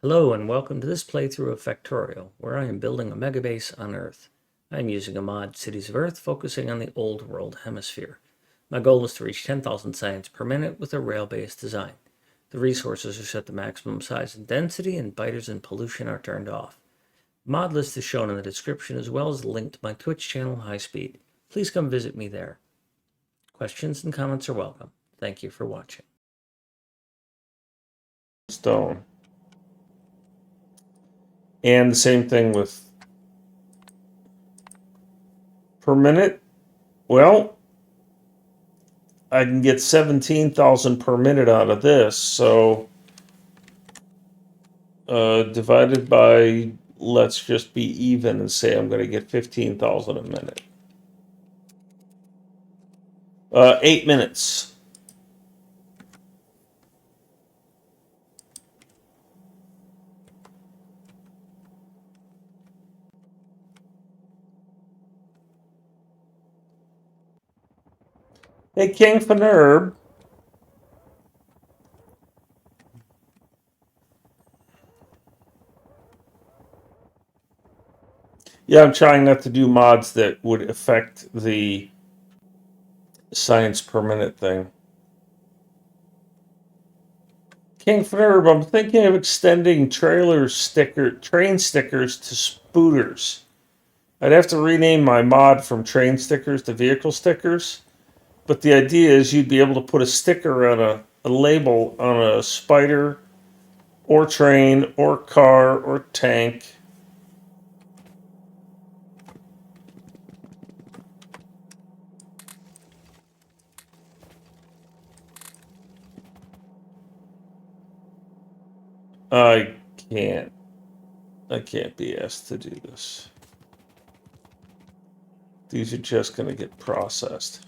Hello and welcome to this playthrough of Factorio, where I am building a megabase on Earth. I am using a mod, Cities of Earth, focusing on the Old World Hemisphere. My goal is to reach 10,000 science per minute with a rail-based design. The resources are set to maximum size and density, and biters and pollution are turned off. The mod list is shown in the description, as well as the link to my Twitch channel, High Speed. Please come visit me there. Questions and comments are welcome. Thank you for watching. Stone. And the same thing with per minute. Well, I can get 17,000 per minute out of this, so divided by, let's just be even and say I'm going to get 15,000 a minute. 8 minutes. Hey, King Fanerb. Yeah, I'm trying not to do mods that would affect the science per minute thing. King Fanerb, I'm thinking of extending train stickers to spooters. I'd have to rename my mod from train stickers to vehicle stickers. But the idea is you'd be able to put a sticker on a label on a spider or train or car or tank. I can't. I can't be asked to do this. These are just going to get processed.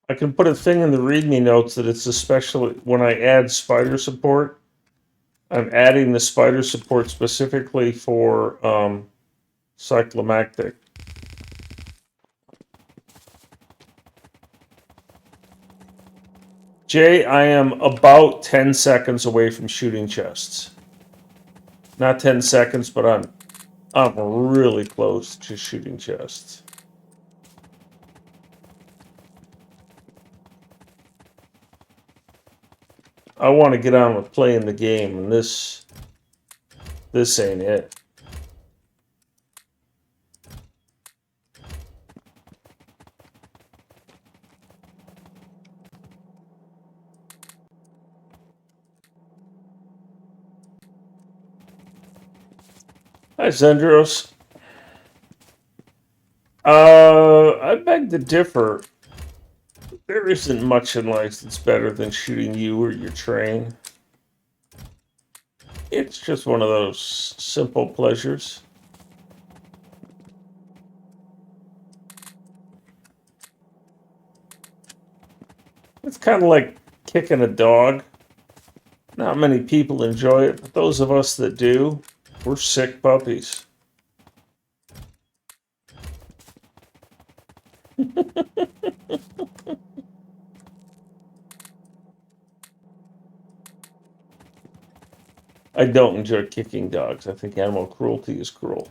I can put a thing in the README notes that it's especially when I add spider support. I'm adding the spider support specifically for cyclomactic. Jay, I am about 10 seconds away from shooting chests. Not 10 seconds, but I'm really close to shooting chests. I want to get on with playing the game, and this ain't it. Hi, Zendros. I beg to differ. There isn't much in life that's better than shooting you or your train. It's just one of those simple pleasures. It's kind of like kicking a dog. Not many people enjoy it, but those of us that do, we're sick puppies. I don't enjoy kicking dogs. I think animal cruelty is cruel.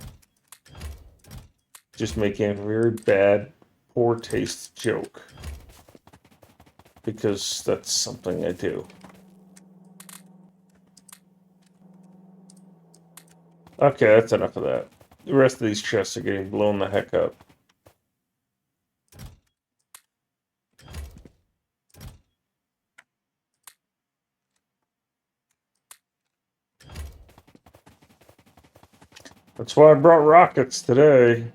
Just making a very bad, poor taste joke. Because that's something I do. Okay, that's enough of that. The rest of these chests are getting blown the heck up. That's why I brought rockets today.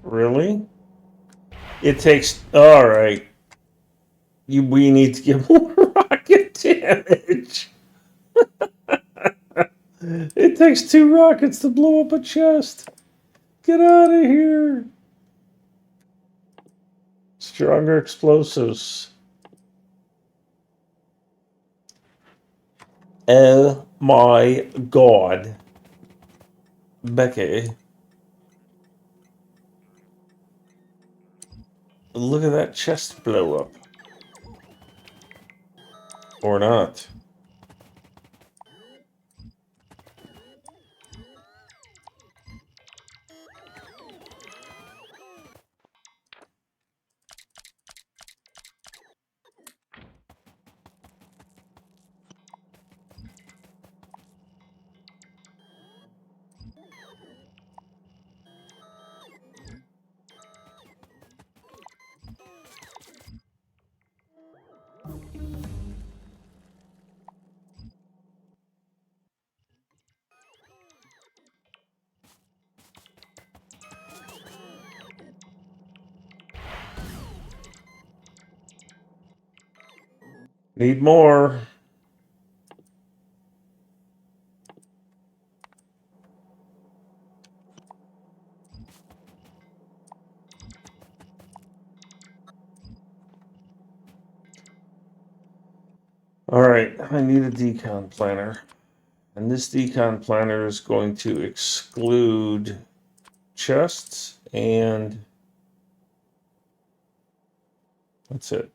Really? It takes. All right. We need to get more rocket damage. It takes 2 rockets to blow up a chest. Get out of here. Stronger explosives. Oh my god. Becky. Look at that chest blow up. Or not. Need more. Alright, I need a decon planner. And this decon planner is going to exclude chests and that's it.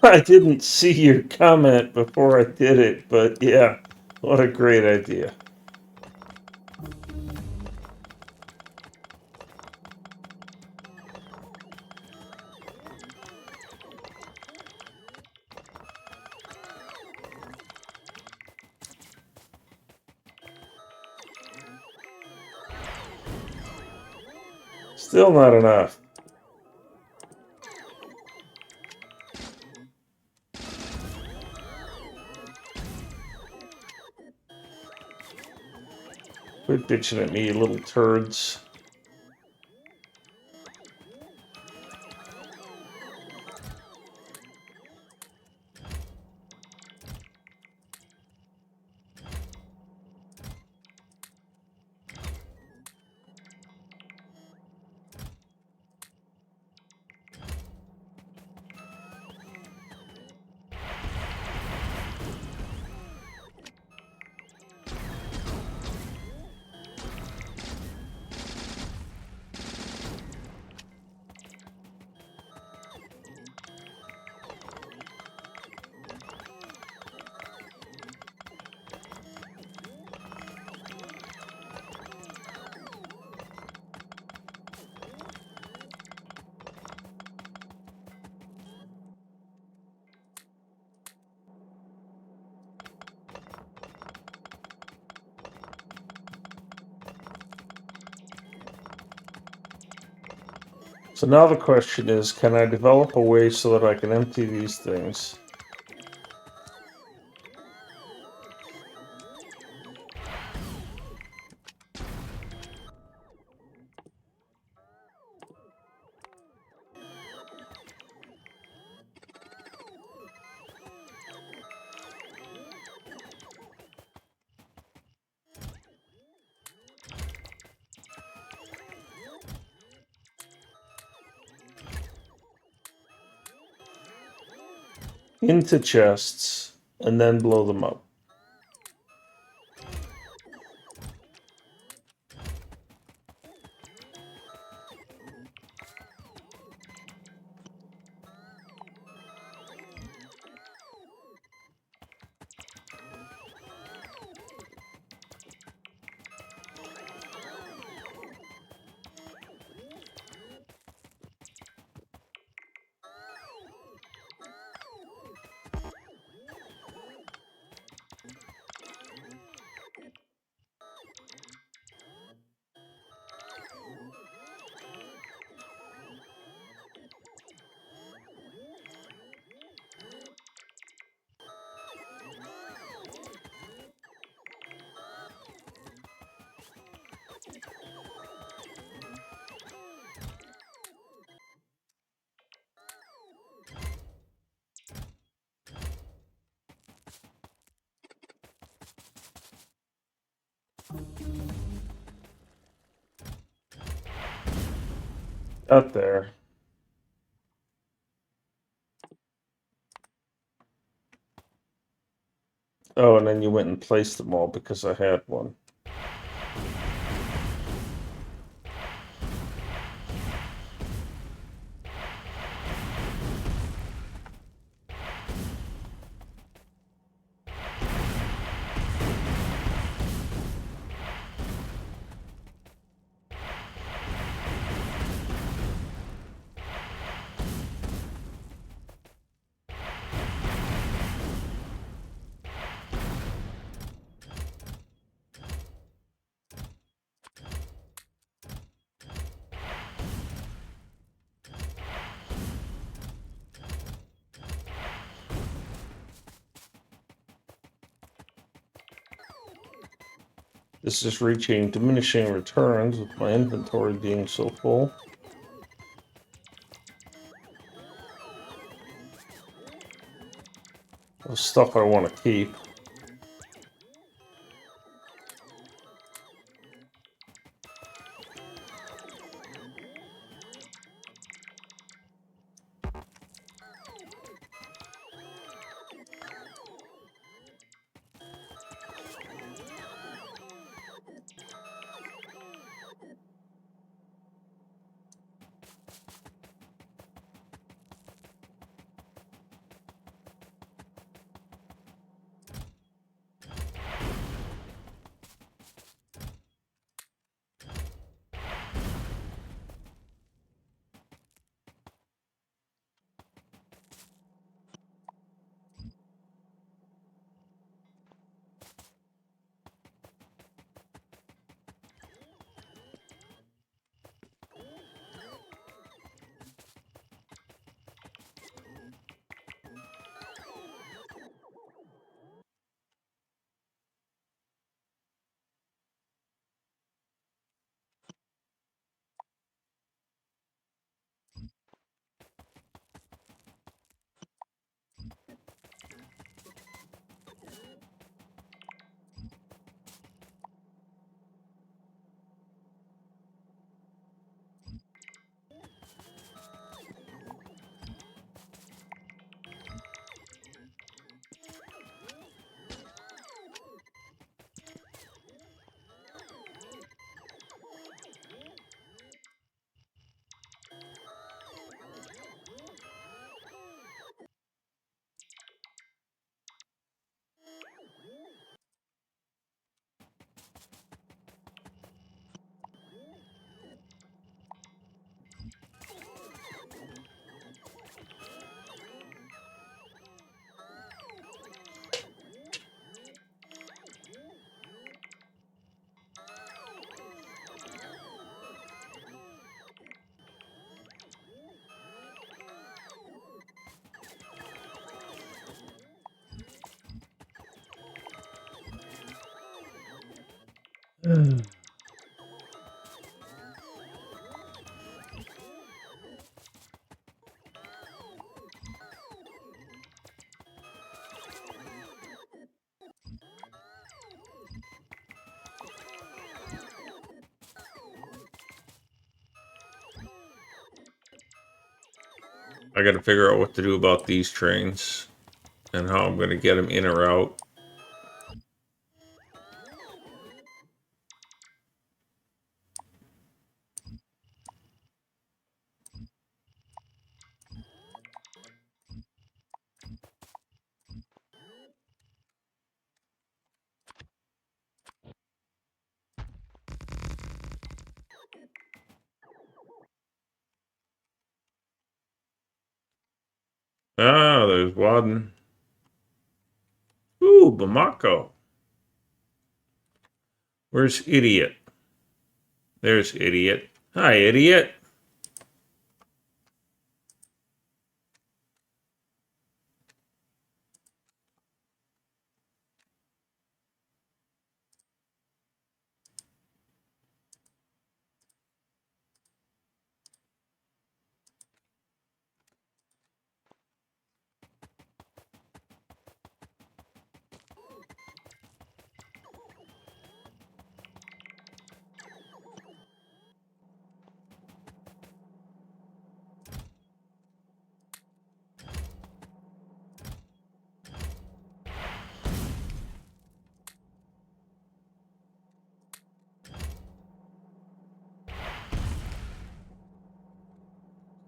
I didn't see your comment before I did it, but yeah, what a great idea. Still not enough. Quit bitching at me, you little turds. So now the question is, can I develop a way so that I can empty these things? Into chests and then blow them up. Up there. Oh, and then you went and placed them all because I had one. This is reaching diminishing returns with my inventory being so full. Of stuff I want to keep. I got to figure out what to do about these trains and how I'm going to get them in or out. Ah, there's Wadden. Ooh, Bamako. Where's Idiot? There's Idiot. Hi, Idiot.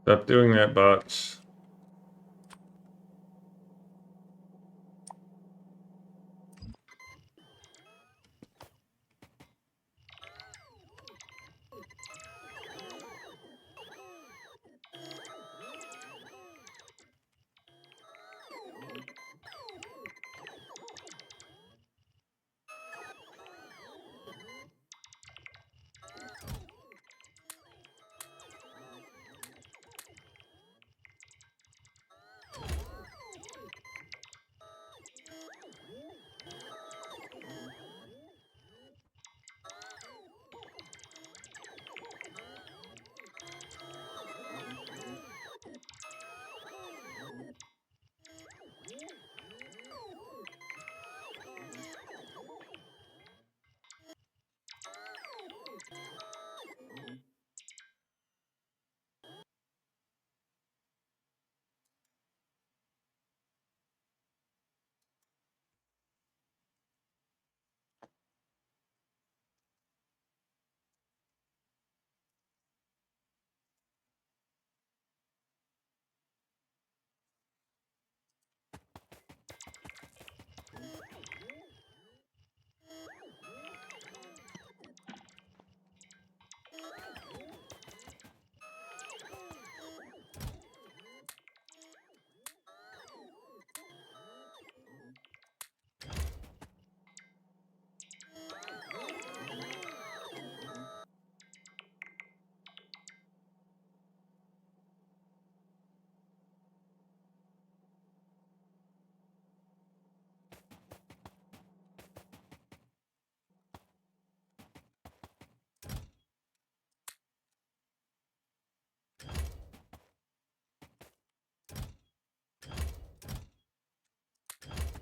Stop doing that, bots.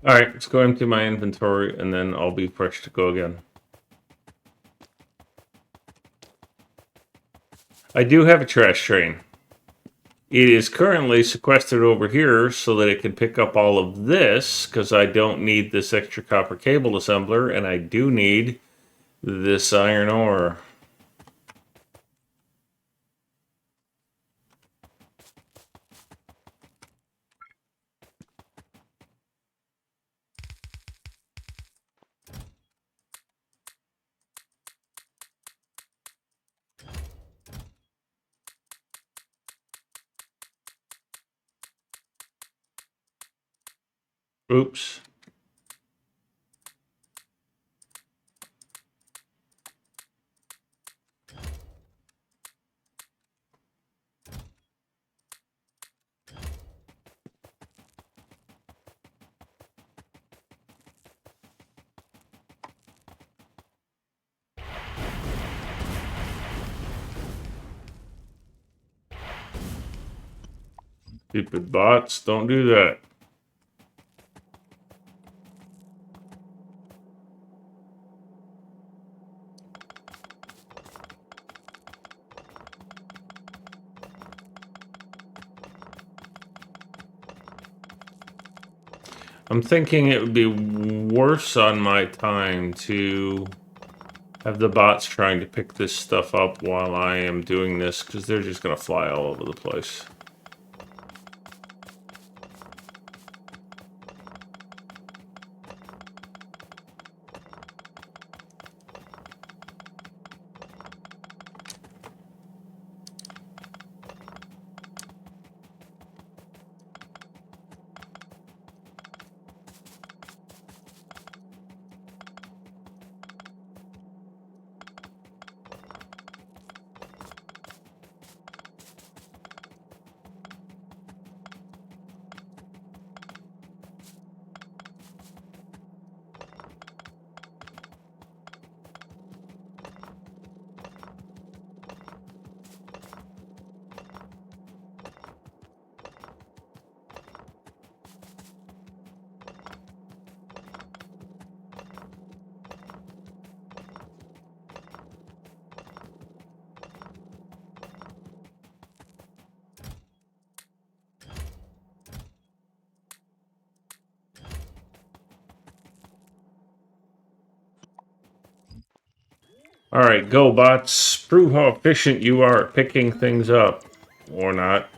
Alright, let's go empty my inventory and then I'll be fresh to go again. I do have a trash train. It is currently sequestered over here so that it can pick up all of this, because I don't need this extra copper cable assembler, and I do need this iron ore. Oops. Stupid bots, don't do that. I'm thinking it would be worse on my time to have the bots trying to pick this stuff up while I am doing this, because they're just going to fly all over the place. Alright, go bots. Prove how efficient you are at picking things up. Or not.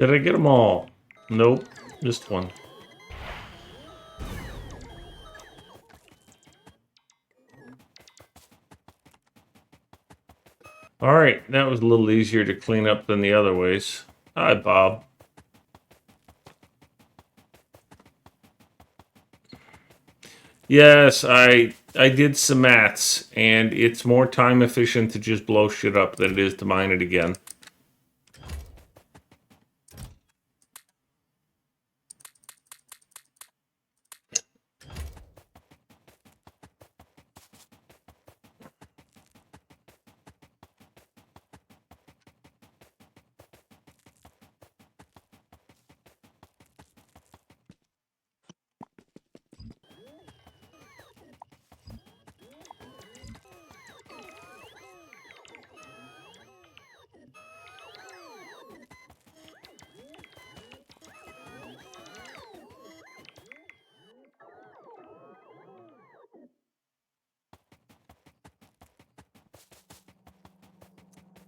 Did I get them all? Nope, just one. Alright, that was a little easier to clean up than the other ways. Hi, Bob. Yes, I did some maths, and it's more time efficient to just blow shit up than it is to mine it again.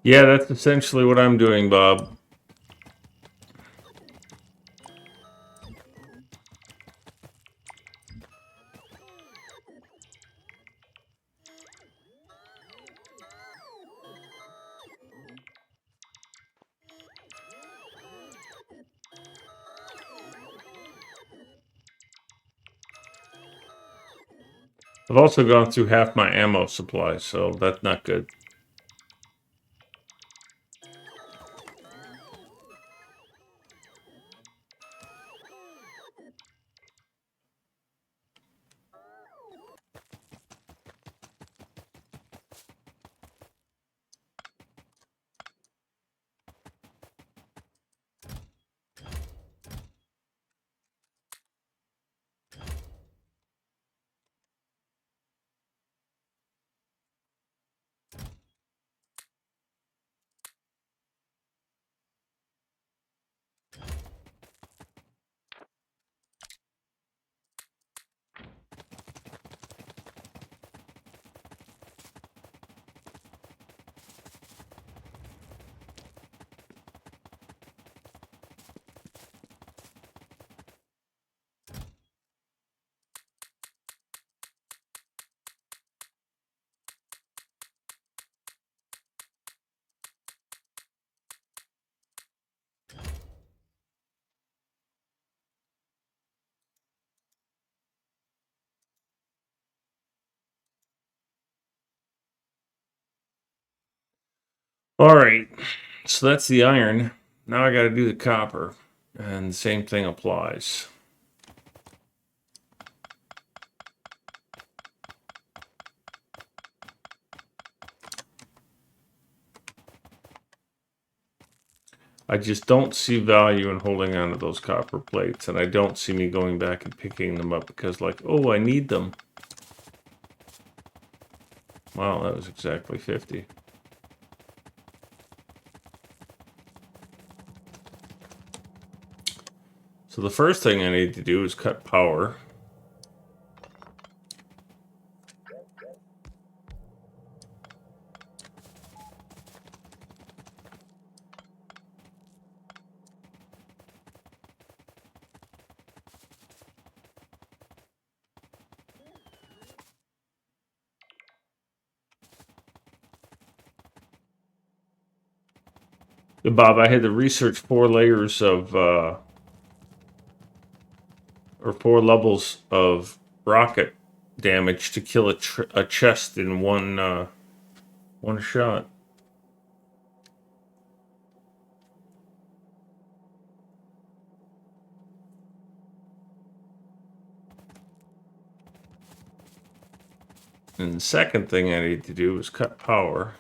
Yeah, that's essentially what I'm doing, Bob. I've also gone through half my ammo supply, so that's not good. Alright, so that's the iron. Now I gotta do the copper. And the same thing applies. I just don't see value in holding on to those copper plates, and I don't see me going back and picking them up because, like, oh, I need them. Wow, that was exactly 50. So the first thing I need to do is cut power. Bob, I had to research 4 layers of, or 4 levels of rocket damage to kill a chest in one shot. And the second thing I need to do is cut power.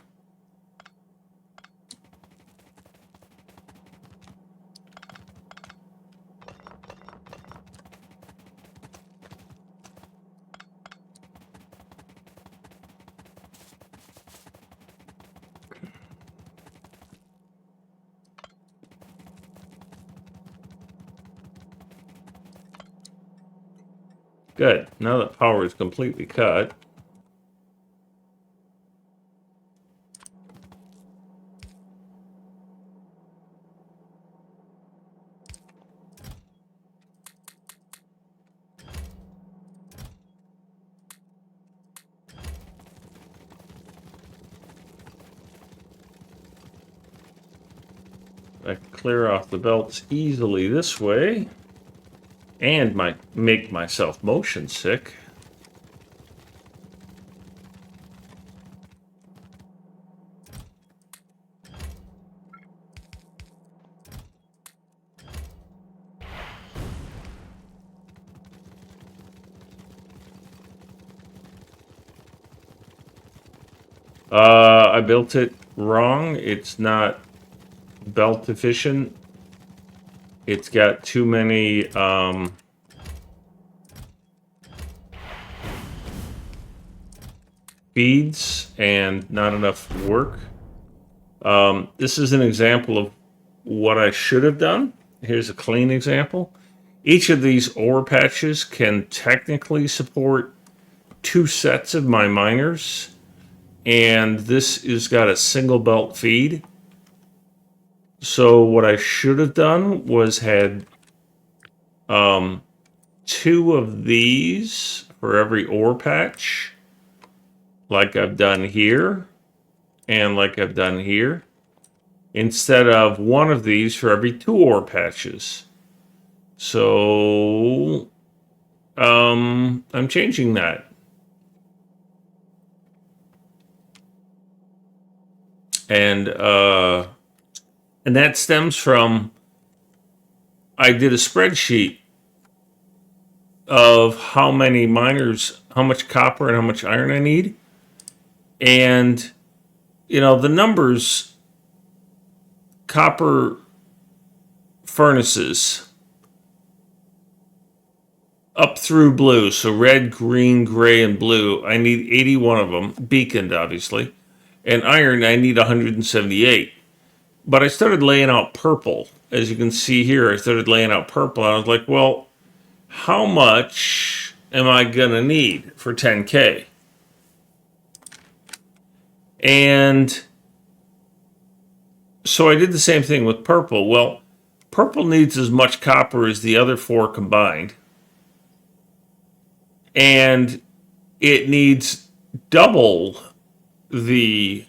Good. Now that power is completely cut, I can clear off the belts easily this way. And might make myself motion sick. I built it wrong. It's not belt efficient. It's got too many feeds and not enough work. This is an example of what I should have done. Here's a clean example. Each of these ore patches can technically support 2 sets of my miners. And this has got a single belt feed. So what I should have done was had 2 of these for every ore patch, like I've done here, and like I've done here, instead of 1 of these for every 2 ore patches. So I'm changing that. And that stems from, I did a spreadsheet of how many miners, how much copper and how much iron I need. And, you know, the numbers, copper furnaces up through blue, so red, green, gray, and blue, I need 81 of them, beaconed obviously. And iron, I need 178. But I started laying out purple. As you can see here, I started laying out purple. I was like, well, how much am I going to need for 10K? And so I did the same thing with purple. Well, purple needs as much copper as the other 4 combined. And it needs double the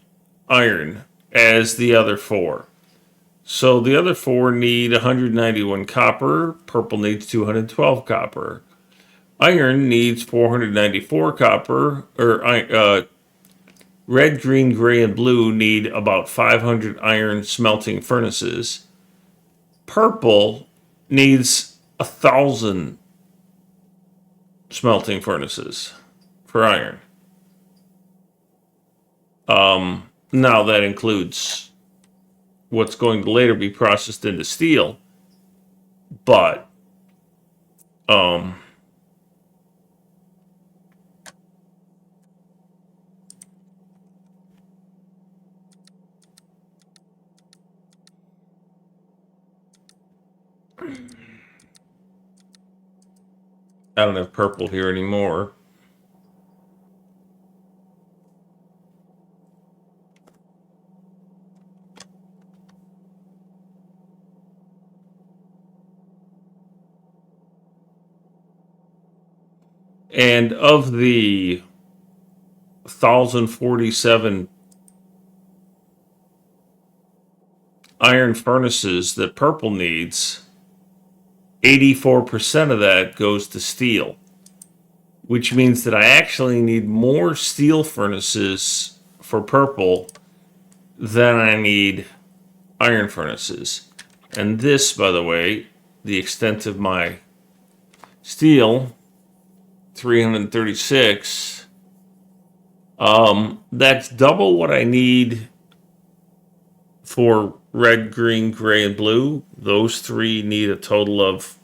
iron as the other 4. So the other 4 need 191 copper. Purple needs 212 copper. Iron needs 494 copper. Or red, green, gray, and blue need about 500 iron smelting furnaces. Purple needs 1,000 smelting furnaces for iron. Now that includes what's going to later be processed into steel, but I don't have purple here anymore. And of the 1,047 iron furnaces that purple needs, 84% of that goes to steel, which means that I actually need more steel furnaces for purple than I need iron furnaces. And this, by the way, the extent of my steel, 336, that's double what I need for red, green, gray, and blue. Those 3 need a total of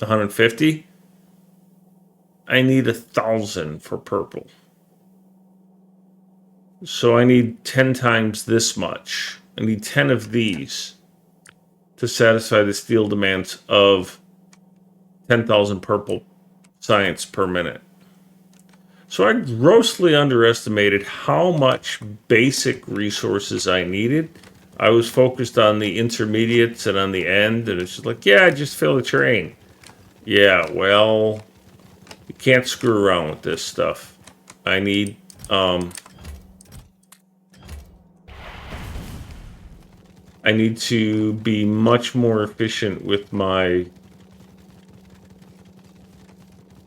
150. I need 1,000 for purple. So I need 10 times this much. I need 10 of these to satisfy the steel demands of 10,000 purple science per minute. So I grossly underestimated how much basic resources I needed. I was focused on the intermediates and on the end, and it's just like, yeah, just fill the train. Yeah, well, you can't screw around with this stuff. I need, I need to be much more efficient with my...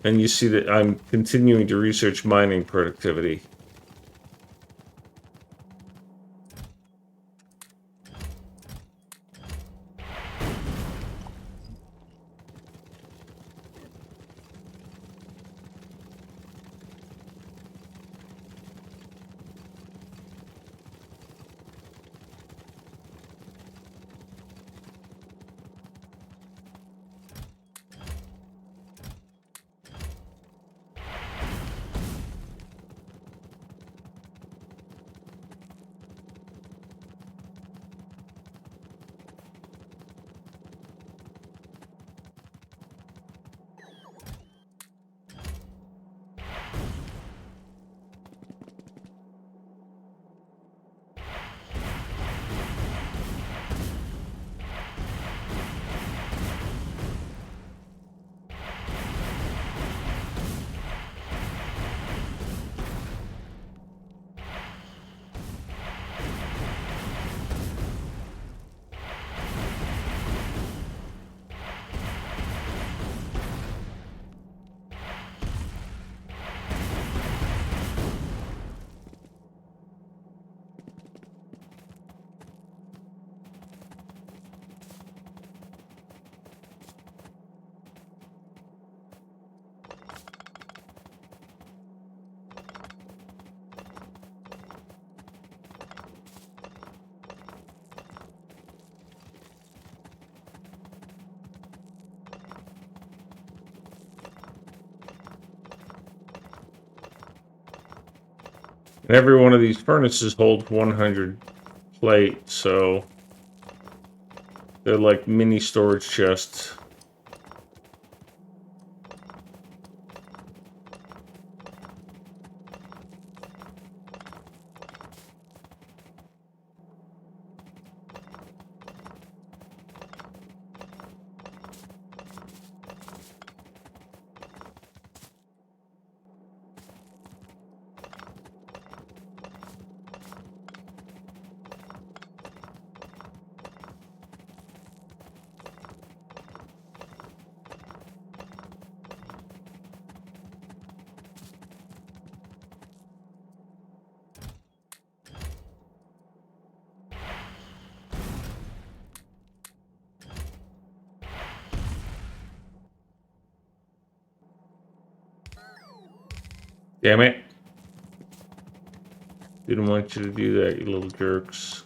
And you see that I'm continuing to research mining productivity. And every one of these furnaces holds 100 plate, so they're like mini storage chests. Damn it. Didn't want you to do that, you little jerks.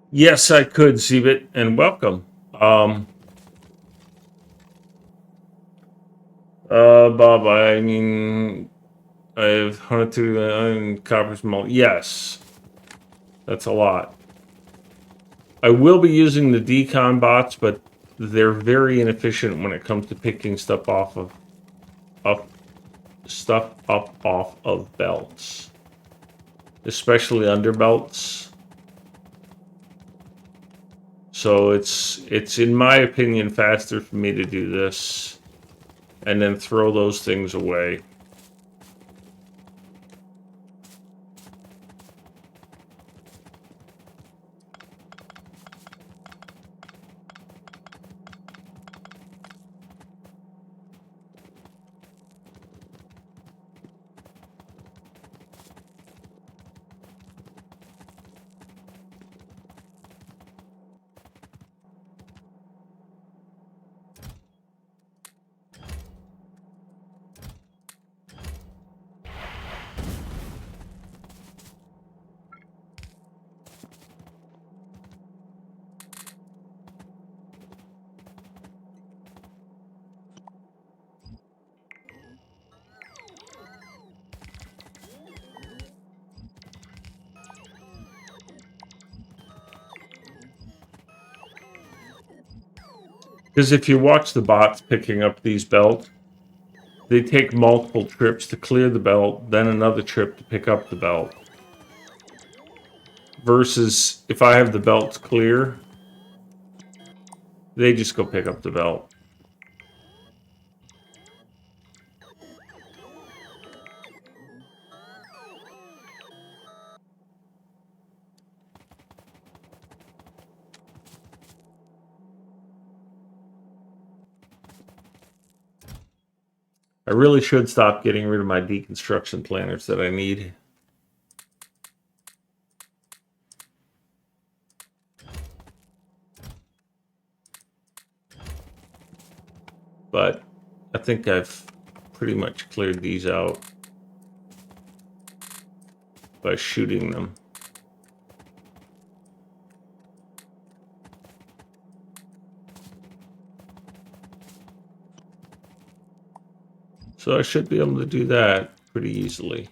Yes, I could, Zebit, and welcome. Bob, I mean, I have 102 coppers malt. Yes, that's a lot. I will be using the decon bots, but they're very inefficient when it comes to picking stuff off of belts, especially under belts. So it's in my opinion faster for me to do this and then throw those things away. Because if you watch the bots picking up these belts, they take multiple trips to clear the belt, then another trip to pick up the belt. Versus if I have the belts clear, They just go pick up the belt. I really should stop getting rid of my deconstruction planners that I need. But I think I've pretty much cleared these out by shooting them. So I should be able to do that pretty easily.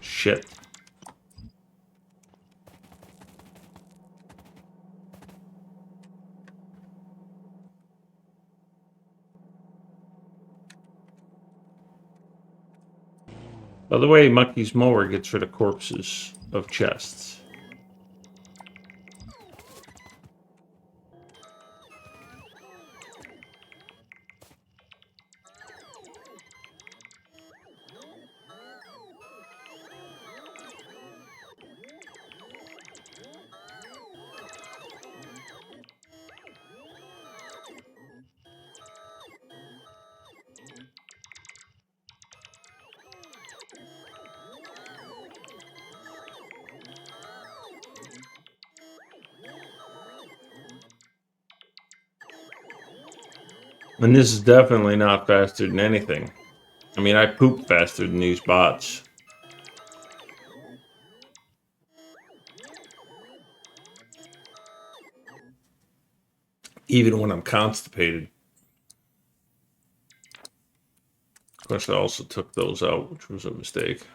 Shit. By the way, Mucky's mower gets rid of corpses of chests. And this is definitely not faster than anything. I mean, I poop faster than these bots. Even when I'm constipated. Of course, I also took those out, which was a mistake.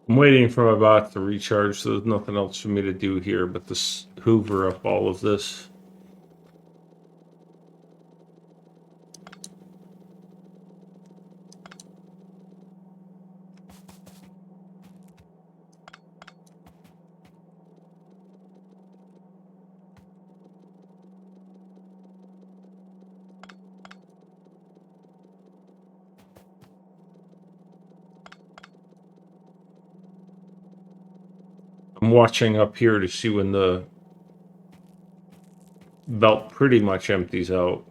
I'm waiting for my bot to recharge, so there's nothing else for me to do here but to hoover up all of this. I'm watching up here to see when the belt pretty much empties out.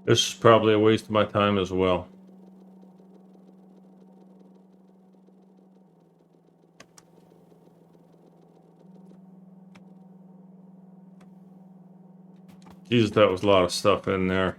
This is probably a waste of my time as well. Jesus, that was a lot of stuff in there.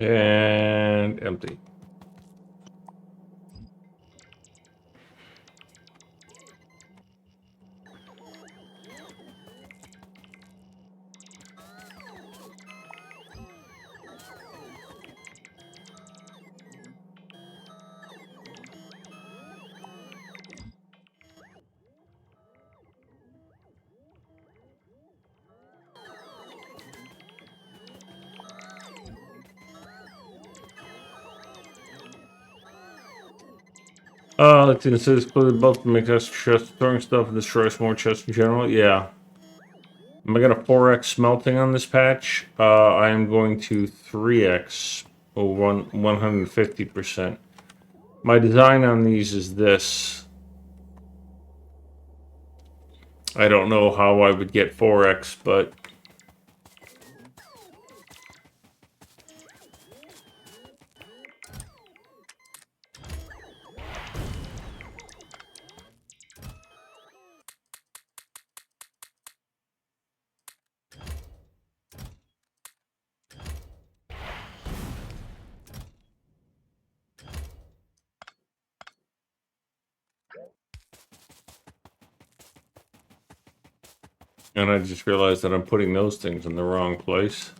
And empty. Let's see, it says split both to make us chest throwing stuff and destroys more chests in general. Yeah. Am I gonna 4x smelting on this patch? I am going to 3x or 150%. My design on these is this. I don't know how I would get 4x, but and I just realized that I'm putting those things in the wrong place.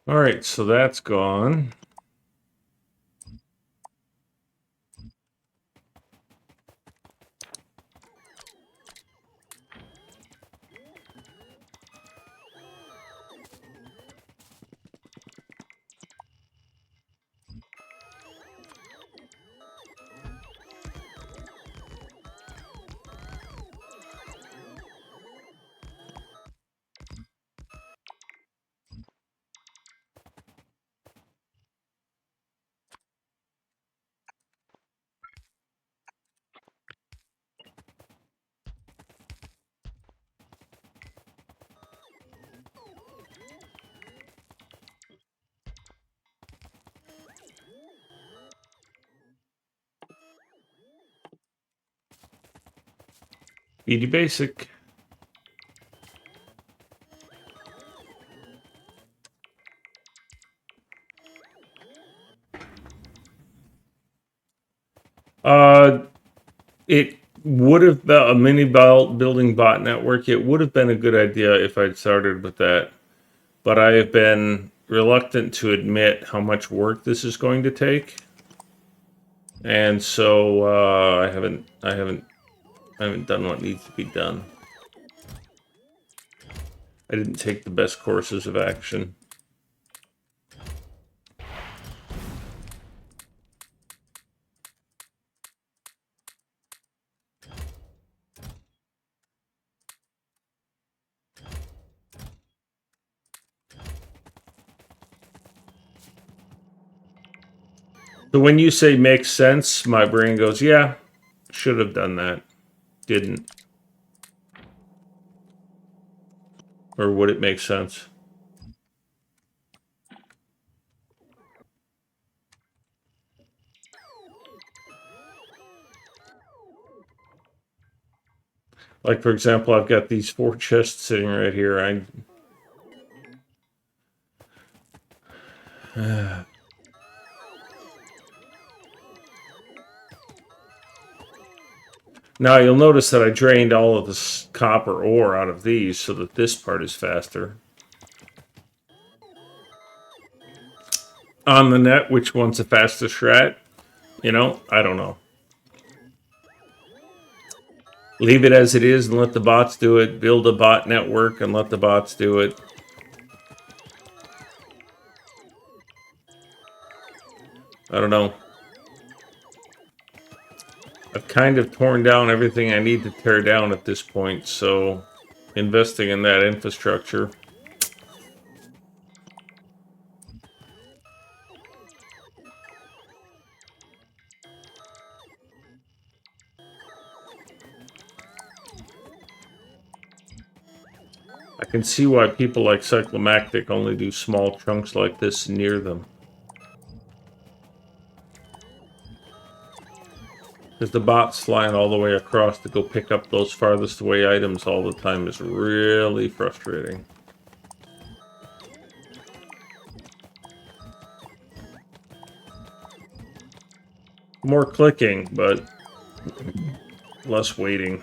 All right, so that's gone. Easy basic. It would have been a mini building bot network. It would have been a good idea if I'd started with that, but I have been reluctant to admit how much work this is going to take, and so I haven't done what needs to be done. I didn't take the best courses of action. So when you say makes sense, my brain goes, yeah, should have done that. Didn't. Or would it make sense? Like, for example, I've got these 4 chests sitting right here. Now you'll notice that I drained all of this copper ore out of these so that this part is faster. On the net, which one's the fastest strat? You know, I don't know. Leave it as it is and let the bots do it. Build a bot network and let the bots do it. I don't know. I've kind of torn down everything I need to tear down at this point, so investing in that infrastructure. I can see why people like Cyclomactic only do small chunks like this near them. Because the bots flying all the way across to go pick up those farthest away items all the time is really frustrating. More clicking, but less waiting.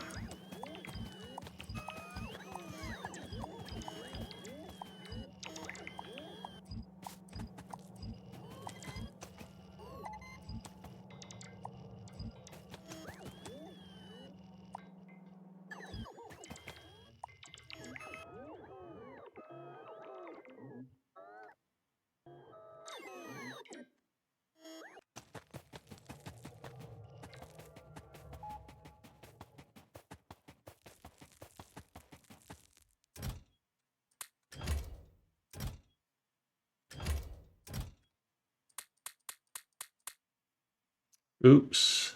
Oops.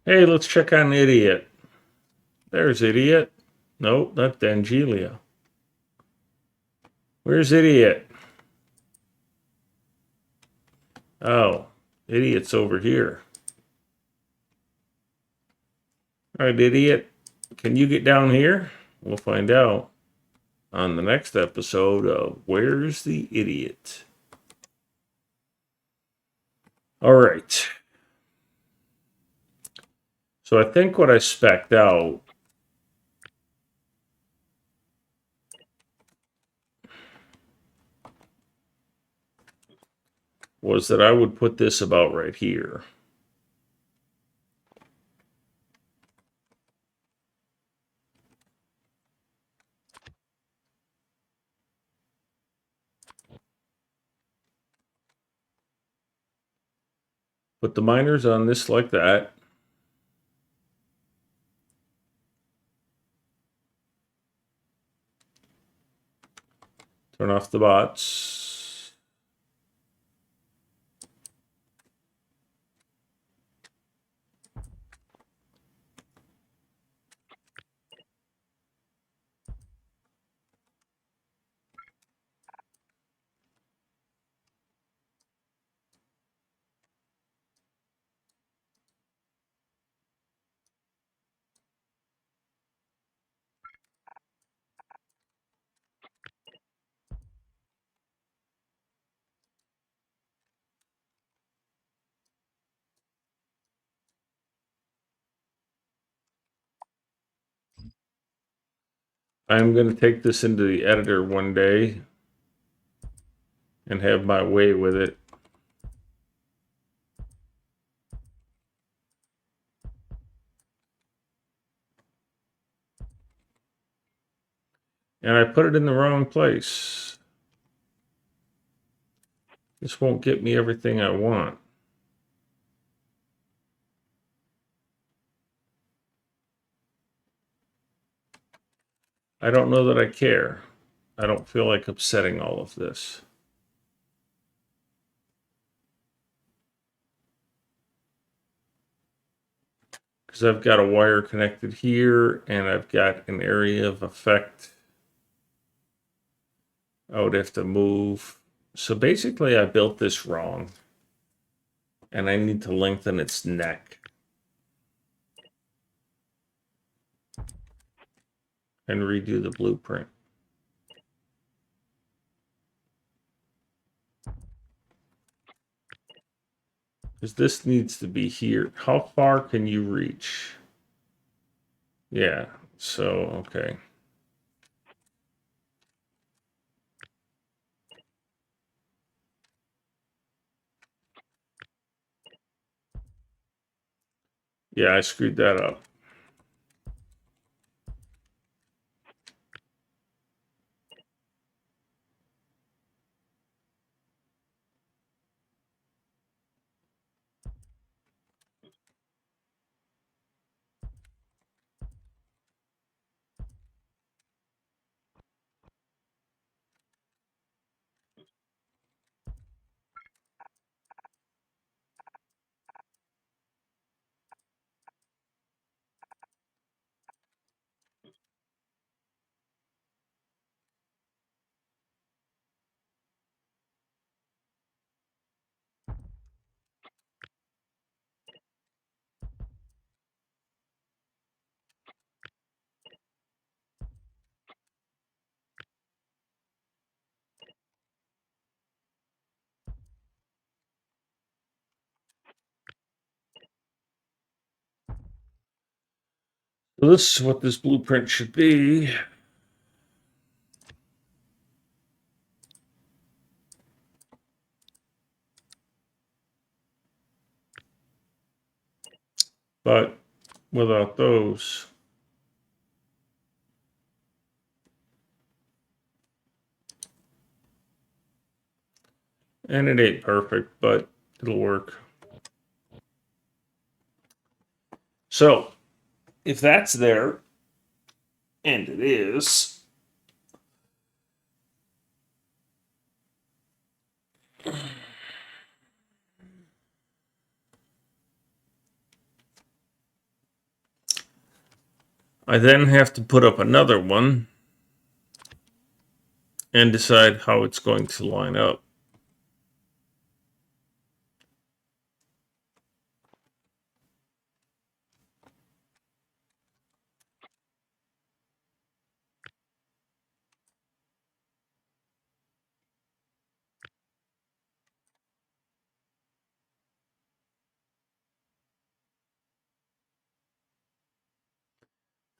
Hey, let's check on Idiot. There's Idiot. Nope, that's Dangelia. Where's Idiot? Oh, Idiot's over here. Alright, Idiot. Can you get down here? We'll find out on the next episode of Where's the Idiot? Alright. So I think what I spec'd out was that I would put this about right here. Put the miners on this like that. Turn off the bots. I'm going to take this into the editor one day and have my way with it. And I put it in the wrong place. This won't get me everything I want. I don't know that I care. I don't feel like upsetting all of this. because I've got a wire connected here and I've got an area of effect I would have to move. So basically I built this wrong and I need to lengthen its neck and redo the blueprint. Because this needs to be here. How far can you reach? Yeah, so, okay. Yeah, I screwed that up. So this is what this blueprint should be. But without those, and it ain't perfect, but it'll work. So if that's there, and it is, I then have to put up another one and decide how it's going to line up.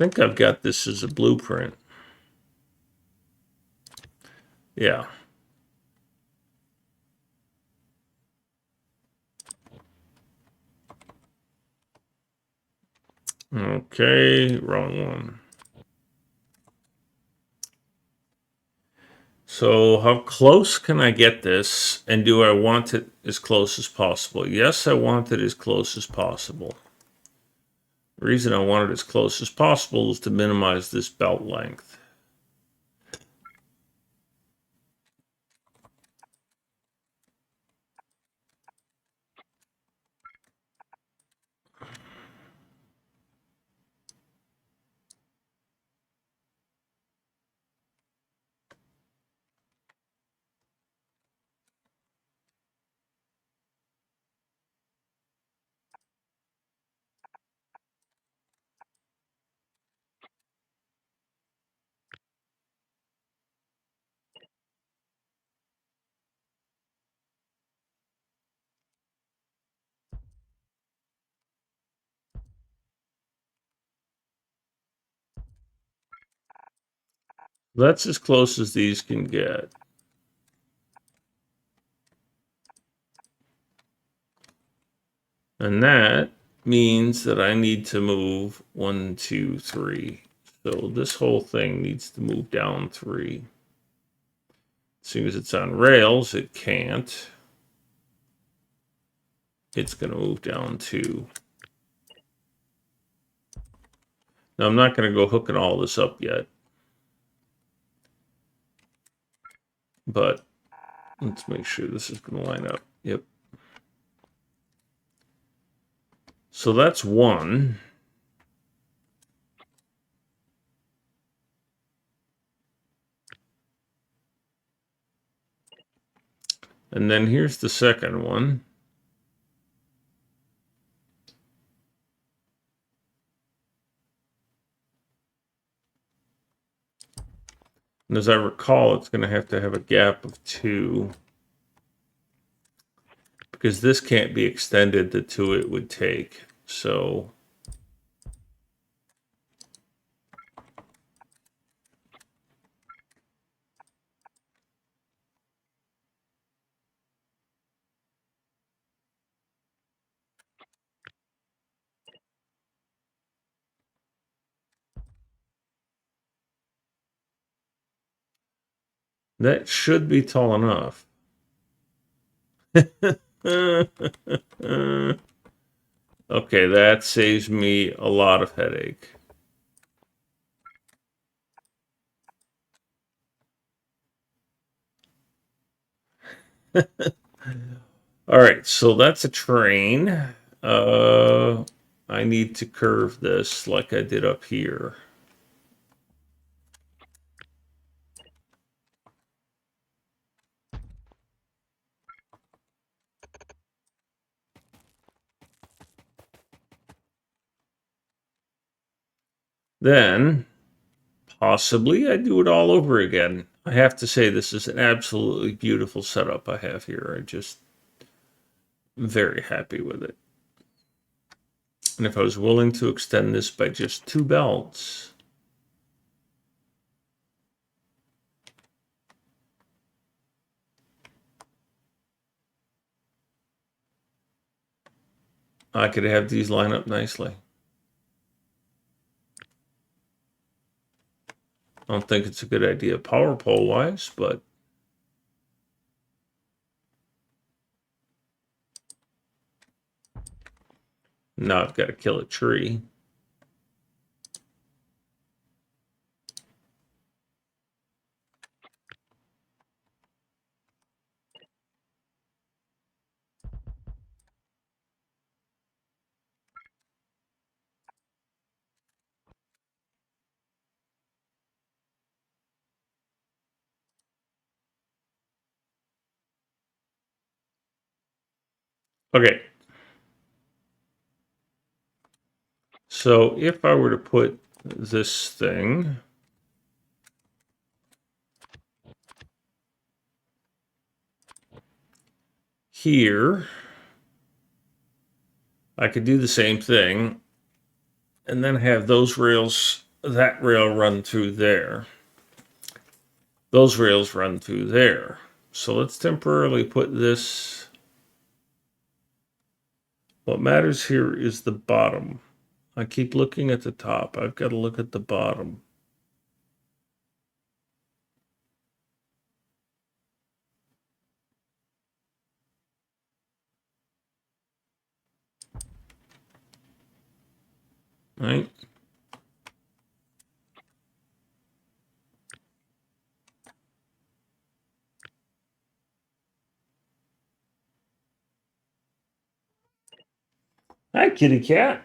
I think I've got this as a blueprint. Yeah. Okay, wrong one. So how close can I get this? And do I want it as close as possible? Yes, I want it as close as possible. The reason I want it as close as possible is to minimize this belt length. That's as close as these can get. And that means that I need to move 1, 2, 3. So this whole thing needs to move down 3. As soon as it's on rails, it can't. It's going to move down 2. Now I'm not going to go hooking all this up yet. But let's make sure this is going to line up. Yep. So that's 1. And then here's the second one. And as I recall, it's going to have a gap of 2. Because this can't be extended the 2 it would take. So that should be tall enough. Okay, that saves me a lot of headache. All right, so that's a train. I need to curve this like I did up here. Then, possibly, I do it all over again. I have to say, this is an absolutely beautiful setup I have here. I'm just very happy with it. And if I was willing to extend this by just 2 belts, I could have these line up nicely. I don't think it's a good idea power pole wise, but now I've got to kill a tree. Okay. So if I were to put this thing here, I could do the same thing and then have those rails, that rail run through there. Those rails run through there. So let's temporarily put this. What matters here is the bottom. I keep looking at the top. I've got to look at the bottom. Right? Hi, kitty cat.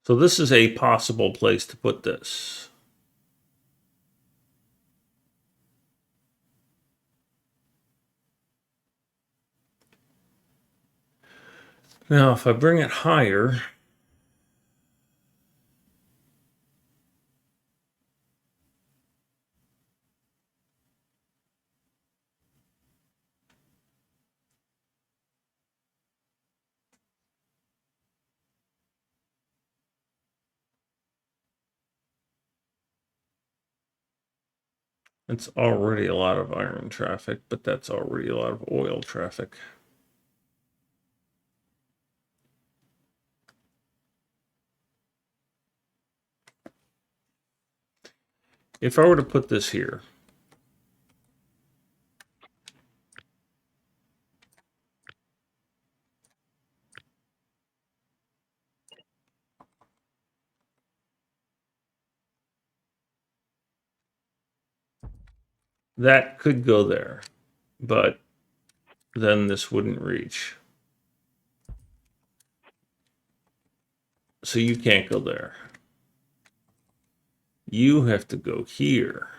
So this is a possible place to put this. Now, if I bring it higher, it's already a lot of iron traffic, but that's already a lot of oil traffic. If I were to put this here, that could go there, but then this wouldn't reach. So you can't go there. You have to go here.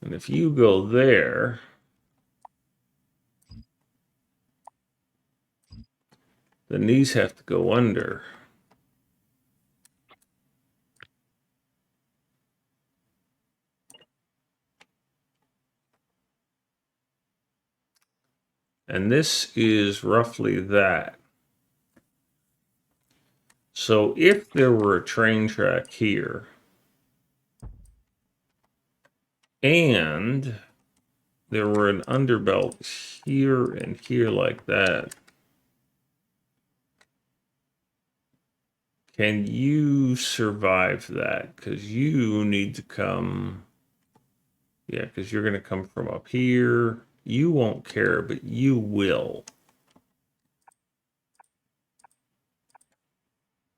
And if you go there, then these have to go under. And this is roughly that. So if there were a train track here, and there were an underbelt here and here like that, can you survive that? Because you need to come, yeah, because you're going to come from up here. You won't care, but you will.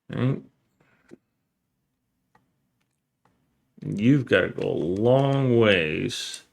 Right? You've got to go a long ways